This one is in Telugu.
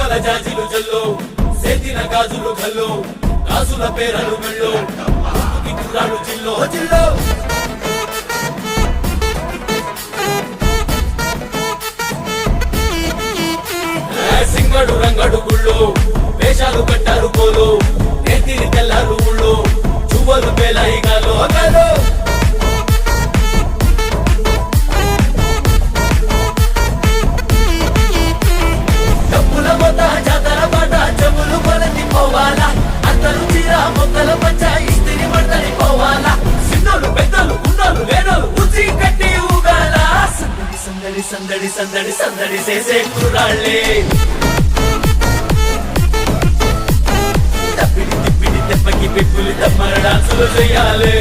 పూల జాజిలు జల్లో సేతిన గాజులు గల్లో గాజుల పేరలు మెల్లో కుర్రాడు జిల్లో జిల్లో సింగడు రంగడు గుళ్ళు వేషాలు కట్టారు పోలు నేతిని తెల్లారు ఊళ్ళు చువ్వలు పేలాయిగాలో అగాలో డబ్బుల మొత్త జాతర పాట చెవులు కొలతి పోవాలా అందరూ చీర మొక్కల పంచ ఇస్తిరి పడతని పోవాలా సిన్నోలు పెద్దలు ఉన్నోలు లేనోలు ఉచి కట్టి ఊగాల సందడి సందడి సందడి సందడి చేసే కుర్రాళ్ళే తప్పిడి తిప్పిడి దెబ్బకి పెప్పులు దమ్మర డాన్సులు చేయాలి